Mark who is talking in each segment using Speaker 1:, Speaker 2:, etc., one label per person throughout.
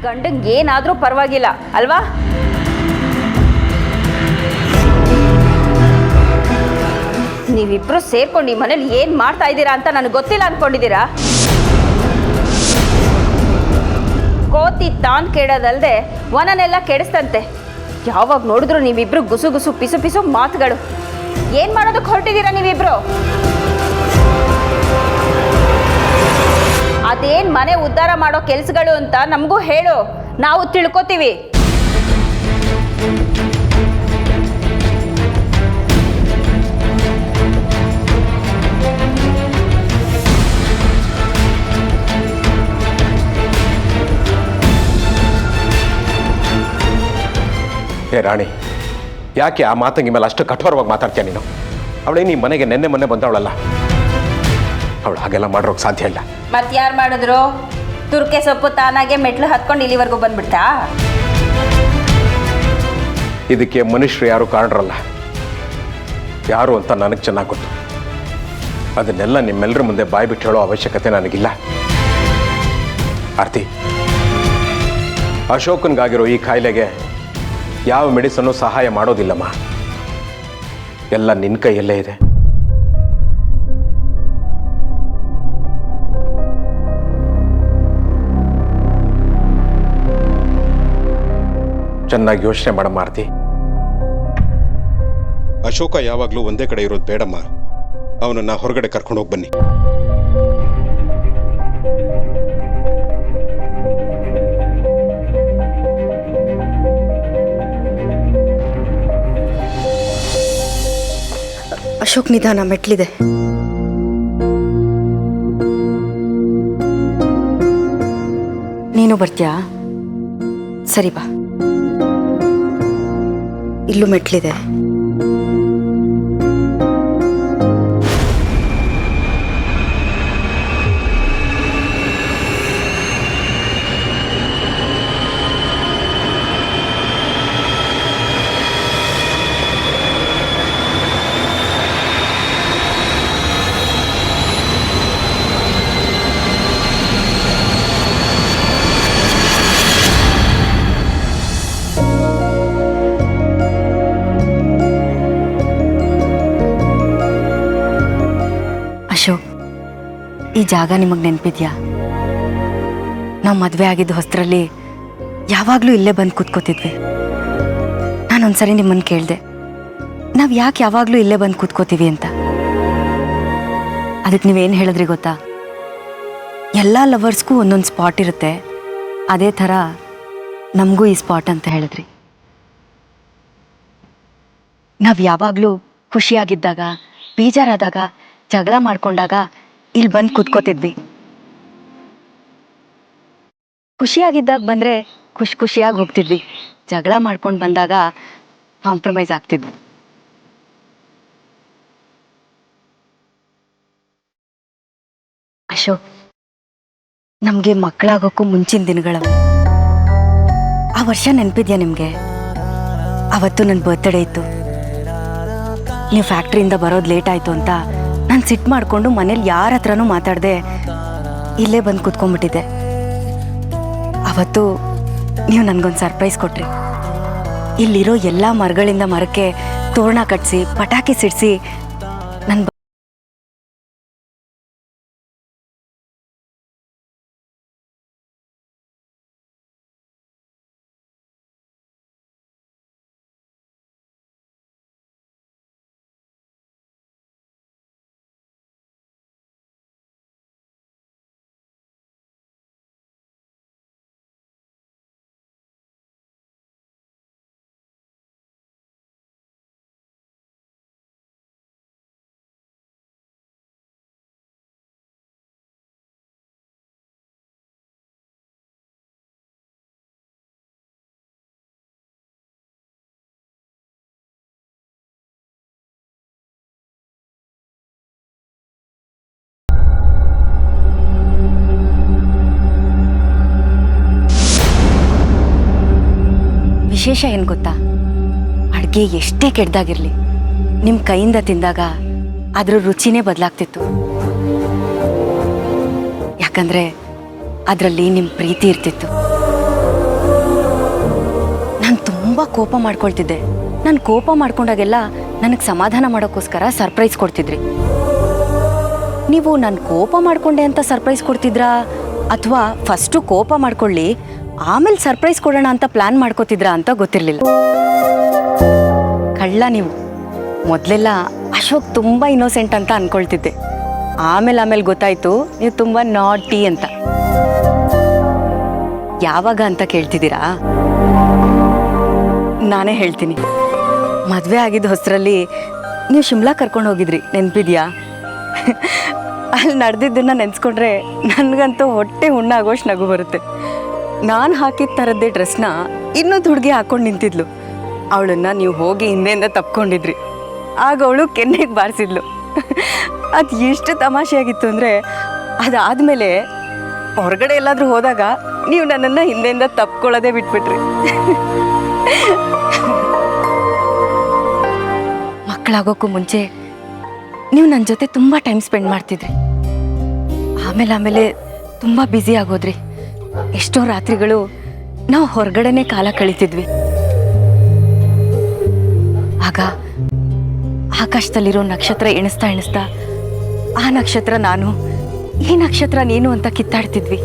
Speaker 1: ಗಂಡಂಗೆ ಏನಾದರೂ ಪರವಾಗಿಲ್ಲ ಅಲ್ವಾ? ನೀವಿಬ್ರು ಸೇರ್ಕೊಂಡು ಈ ಮನೇಲಿ ಏನು ಮಾಡ್ತಾ ಇದ್ದೀರಾ ಅಂತ ನನಗೆ ಗೊತ್ತಿಲ್ಲ ಅಂದ್ಕೊಂಡಿದ್ದೀರಾ? ಕೋತಿ ತಾನು ಕೆಡೋದಲ್ಲದೆ ವನನೆಲ್ಲ ಕೆಡಿಸ್ತಂತೆ. ಯಾವಾಗ ನೋಡಿದ್ರು ನೀವಿಬ್ರು ಗುಸು ಗುಸು ಪಿಸು ಪಿಸು ಮಾತುಗಳು. ಏನು ಮಾಡೋದಕ್ಕೆ ಹೊರಟಿದ್ದೀರಾ ನೀವಿಬ್ರು? ಅದೇನು ಮನೆ ಉದ್ಧಾರ ಮಾಡೋ ಕೆಲಸಗಳು ಅಂತ ನಮಗೂ ಹೇಳು, ನಾವು ತಿಳ್ಕೊತೀವಿ.
Speaker 2: ಏ ರಾಣಿ, ಯಾಕೆ ಆ ಮಾತಂಗಿ ಮೇಲೆ ಅಷ್ಟು ಕಠೋರವಾಗಿ ಮಾತಾಡ್ತೀಯ ನೀನು? ಅವಳೇ ನೀ ಮನೆಗೆ ನೆನ್ನೆ ಬಂದವಳಲ್ಲ, ಅವಳು ಹಾಗೆಲ್ಲ ಮಾಡೋಕ್ಕೆ ಸಾಧ್ಯ ಇಲ್ಲ.
Speaker 1: ಮತ್ತೆ ಯಾರು ಮಾಡಿದ್ರು? ತುರ್ಕೆ ಸೊಪ್ಪು ತಾನಾಗೆ ಮೆಟ್ಲು ಹತ್ಕೊಂಡು ಇಲ್ಲಿವರೆಗೂ ಬಂದ್ಬಿಡ್ತಾ?
Speaker 2: ಇದಕ್ಕೆ ಮನುಷ್ಯರು ಯಾರು ಕಾರಣರಲ್ಲ, ಯಾರು ಅಂತ ನನಗೆ ಚೆನ್ನಾಗಿ ಗೊತ್ತು. ಅದನ್ನೆಲ್ಲ ನಿಮ್ಮೆಲ್ಲರ ಮುಂದೆ ಬಾಯಿ ಬಿಟ್ಟು ಹೇಳೋ ಅವಶ್ಯಕತೆ ನನಗಿಲ್ಲ. ಆರ್ತಿ, ಅಶೋಕನ್ಗಾಗಿರೋ ಈ ಕಾಯಿಲೆಗೆ ಯಾವ ಮೆಡಿಸನ್ನು ಸಹಾಯ ಮಾಡೋದಿಲ್ಲಮ್ಮ. ಎಲ್ಲ ನಿನ್ನ ಕೈಯಲ್ಲೇ ಇದೆ. ಚೆನ್ನಾಗಿ ಯೋಚನೆ ಮಾಡಮ್ಮ ಆರ್ತಿ. ಅಶೋಕ ಯಾವಾಗಲೂ ಒಂದೇ ಕಡೆ ಇರೋದು ಬೇಡಮ್ಮ. ಅವನನ್ನ ಹೊರಗಡೆ ಕರ್ಕೊಂಡು ಹೋಗಿ ಬನ್ನಿ.
Speaker 3: ಅಶೋಕ್ ನಿಧಾನ, ಮೆಟ್ಲಿದೆ. ನೀನು ಬರ್ತೀಯಾ? ಸರಿ ಬಾ. ಇಲ್ಲೂ ಮೆಟ್ಲಿದೆ. ಅಶೋಕ್, ಈ ಜಾಗ ನಿಮಗೆ ನೆನಪಿದ್ಯಾ? ನಾವು ಮದುವೆ ಆಗಿದ್ದು ಹೊಸರಲ್ಲಿ ಯಾವಾಗಲೂ ಇಲ್ಲೇ ಬಂದು ಕೂತ್ಕೋತಿದ್ವಿ. ನಾನೊಂದ್ಸರಿ ನಿಮ್ಮನ್ನು ಕೇಳಿದೆ, ನಾವು ಯಾಕೆ ಯಾವಾಗಲೂ ಇಲ್ಲೇ ಬಂದು ಕೂತ್ಕೋತೀವಿ ಅಂತ. ಅದಕ್ಕೆ ನೀವೇನು ಹೇಳಿದ್ರಿ ಗೊತ್ತಾ? ಎಲ್ಲ ಲವರ್ಸ್ಗೂ ಒಂದೊಂದು ಸ್ಪಾಟ್ ಇರುತ್ತೆ, ಅದೇ ಥರ ನಮಗೂ ಈ ಸ್ಪಾಟ್ ಅಂತ ಹೇಳಿದ್ರಿ. ನಾವು ಯಾವಾಗಲೂ ಖುಷಿಯಾಗಿದ್ದಾಗ, ಬೇಜಾರಾದಾಗ, ಜಗಳ ಮಾಡ್ಕೊಂಡಾಗ ಇಲ್ಲಿ ಬಂದು ಕೂತ್ಕೋತಿದ್ವಿ. ಖುಷಿಯಾಗಿದ್ದಾಗ ಬಂದರೆ ಖುಷಿಯಾಗಿ ಹೋಗ್ತಿದ್ವಿ, ಜಗಳ ಮಾಡ್ಕೊಂಡು ಬಂದಾಗ ಕಾಂಪ್ರಮೈಸ್ ಆಗ್ತಿದ್ವಿ. ಅಶೋಕ್, ನಮಗೆ ಮಕ್ಕಳಾಗೋಕ್ಕೂ ಮುಂಚಿನ ದಿನಗಳವು. ಆ ವರ್ಷ ನೆನಪಿದ್ಯಾ ನಿಮಗೆ? ಅವತ್ತು ನನ್ನ ಬರ್ತ್ಡೇ ಇತ್ತು. ನೀವು ಫ್ಯಾಕ್ಟ್ರಿಯಿಂದ ಬರೋದು ಲೇಟ್ ಆಯಿತು ಅಂತ ನಾನು ಸಿಟ್ಟು ಮಾಡಿಕೊಂಡು ಮನೇಲಿ ಯಾರ ಹತ್ರನೂ ಮಾತಾಡದೆ ಇಲ್ಲೇ ಬಂದು ಕೂತ್ಕೊಂಡ್ಬಿಟ್ಟಿದ್ದೆ. ಅವತ್ತು ನೀವು ನನಗೊಂದು ಸರ್ಪ್ರೈಸ್ ಕೊಟ್ರಿ. ಇಲ್ಲಿರೋ ಎಲ್ಲ ಮರಗಳಿಂದ ಮರಕ್ಕೆ ತೋರಣ ಕಟ್ಟಿಸಿ, ಪಟಾಕಿ ಸಿಡಿಸಿ ನನ್ನ ವಿಶೇಷ ಏನು ಗೊತ್ತಾ? ಅಡುಗೆ ಎಷ್ಟೇ ಕೆಡ್ದಾಗಿರಲಿ ನಿಮ್ಮ ಕೈಯಿಂದ ತಿಂದಾಗ ಅದರ ರುಚಿನೇ ಬದಲಾಗ್ತಿತ್ತು. ಯಾಕಂದರೆ ಅದರಲ್ಲಿ ನಿಮ್ಮ ಪ್ರೀತಿ ಇರ್ತಿತ್ತು. ತುಂಬ ಕೋಪ ಮಾಡ್ಕೊಳ್ತಿದ್ದೆ. ನಾನು ಕೋಪ ಮಾಡ್ಕೊಂಡಾಗೆಲ್ಲ ನನಗೆ ಸಮಾಧಾನ ಮಾಡೋಕ್ಕೋಸ್ಕರ ಸರ್ಪ್ರೈಸ್ ಕೊಡ್ತಿದ್ರಿ. ನೀವು ನಾನು ಕೋಪ ಮಾಡ್ಕೊಂಡೆ ಅಂತ ಸರ್ಪ್ರೈಸ್ ಕೊಡ್ತಿದ್ರಾ ಅಥವಾ ಫಸ್ಟು ಕೋಪ ಮಾಡ್ಕೊಳ್ಳಿ ಆಮೇಲೆ ಸರ್ಪ್ರೈಸ್ ಕೊಡೋಣ ಅಂತ ಪ್ಲ್ಯಾನ್ ಮಾಡ್ಕೋತಿದ್ರಾ ಅಂತ ಗೊತ್ತಿರಲಿಲ್ಲ. ಕಳ್ಳ ನೀವು. ಮೊದಲೆಲ್ಲ ಅಶೋಕ್ ತುಂಬ ಇನ್ನೋಸೆಂಟ್ ಅಂತ ಅಂದ್ಕೊಳ್ತಿದ್ದೆ. ಆಮೇಲೆ ಗೊತ್ತಾಯಿತು ನೀವು ತುಂಬ ನಾಟಿ ಅಂತ. ಯಾವಾಗ ಅಂತ ಕೇಳ್ತಿದ್ದೀರಾ? ನಾನೇ ಹೇಳ್ತೀನಿ. ಮದುವೆ ಆಗಿದ್ದ ಹೊಸರಲ್ಲಿ ನೀವು ಶಿಮ್ಲಾ ಕರ್ಕೊಂಡು ಹೋಗಿದ್ರಿ, ನೆನಪಿದ್ಯಾ? ಅಲ್ಲಿ ನಡೆದಿದ್ದನ್ನು ನೆನೆಸ್ಕೊಂಡ್ರೆ ನನಗಂತೂ ಹೊಟ್ಟೆ ಹುಣ್ಣಾಗೋಷ್ಟು ನಗು ಬರುತ್ತೆ. ನಾನು ಹಾಕಿದ ಥರದ್ದೇ ಡ್ರೆಸ್ನ ಇನ್ನೊಂದು ಹುಡುಗಿ ಹಾಕ್ಕೊಂಡು ನಿಂತಿದ್ಲು. ಅವಳನ್ನು ನೀವು ಹೋಗಿ ಹಿಂದೆಯಿಂದ ತಪ್ಕೊಂಡಿದ್ರಿ. ಆಗ ಅವಳು ಕೆನ್ನೆಗೆ ಬಾರಿಸಿದ್ಲು. ಅದು ಎಷ್ಟು ತಮಾಷೆಯಾಗಿತ್ತು ಅಂದರೆ ಅದಾದಮೇಲೆ ಹೊರಗಡೆ ಎಲ್ಲಾದರೂ ಹೋದಾಗ ನೀವು ನನ್ನನ್ನು ಹಿಂದೆಯಿಂದ ತಪ್ಕೊಳ್ಳೋದೇ ಬಿಟ್ಬಿಟ್ರಿ. ಮಕ್ಕಳಾಗೋಕ್ಕೂ ಮುಂಚೆ ನೀವು ನನ್ನ ಜೊತೆ ತುಂಬ ಟೈಮ್ ಸ್ಪೆಂಡ್ ಮಾಡ್ತಿದ್ರಿ. ಆಮೇಲೆ ತುಂಬ ಬ್ಯುಸಿ ಆಗೋದ್ರಿ. ಎಷ್ಟೋ ರಾತ್ರಿಗಳು ನಾವು ಹೊರಗಡೆನೇ ಕಾಲ ಕಳೀತಿದ್ವಿ. ಆಗ ಆಕಾಶದಲ್ಲಿರೋ ನಕ್ಷತ್ರ ಎಣಿಸ್ತಾ ಆ ನಕ್ಷತ್ರ ನಾನು, ಈ ನಕ್ಷತ್ರ ನೀನು ಅಂತ ಕಿತ್ತಾಡ್ತಿದ್ವಿ.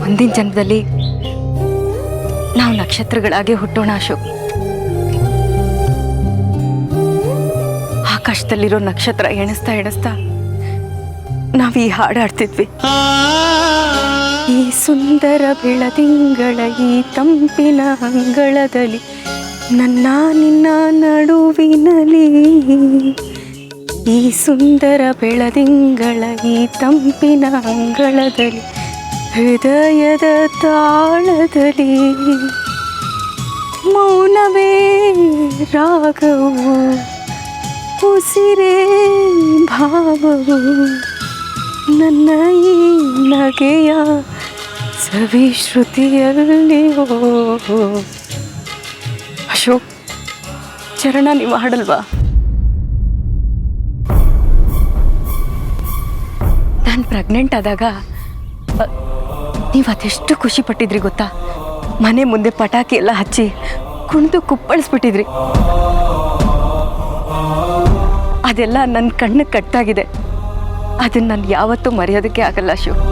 Speaker 3: ಮುಂದಿನ ಜನ್ಮದಲ್ಲಿ ನಾವು ನಕ್ಷತ್ರಗಳಾಗೆ ಹುಟ್ಟೋಣ ಅಶೋಕ್. ಆಕಾಶದಲ್ಲಿರೋ ನಕ್ಷತ್ರ ಎಣಿಸ್ತಾ ನಾವು ಈ ಹಾಡಾಡ್ತಿದ್ವಿ. ಈ ಸುಂದರ ಬೆಳದಿಂಗಳ ಈ ತಂಪಿನ ಅಂಗಳದಲ್ಲಿ ನನ್ನ ನಿನ್ನ ನಡುವಿನಲ್ಲಿ, ಈ ಸುಂದರ ಬೆಳದಿಂಗಳ ಈ ತಂಪಿನ ಅಂಗಳದಲ್ಲಿ ಹೃದಯದ ತಾಳದಲ್ಲಿ ಮೌನವೇ ರಾಗವು, ಉಸಿರೇ ಭಾವವು, ನನ್ನ ಈ ನಗೆಯ ಸವಿಶ್ರುತಿಯಲ್ಲಿ. ಅಶೋಕ್, ಚರಣ ನೀವು ಹಾಡಲ್ವಾ? ನಾನು ಪ್ರೆಗ್ನೆಂಟ್ ಆದಾಗ ನೀವು ಅದೆಷ್ಟು ಖುಷಿ ಪಟ್ಟಿದ್ರಿ ಗೊತ್ತಾ? ಮನೆ ಮುಂದೆ ಪಟಾಕಿ ಎಲ್ಲ ಹಚ್ಚಿ ಕುಣಿದು ಕುಪ್ಪಳಿಸ್ಬಿಟ್ಟಿದ್ರಿ. ಅದೆಲ್ಲ ನನ್ನ ಕಣ್ಣು ಕಟ್ಟಾಗಿದೆ. ಅದನ್ನು ನಾನು ಯಾವತ್ತೂ ಮರೆಯೋದಕ್ಕೆ ಆಗಲ್ಲ ಅಶೋಕ್.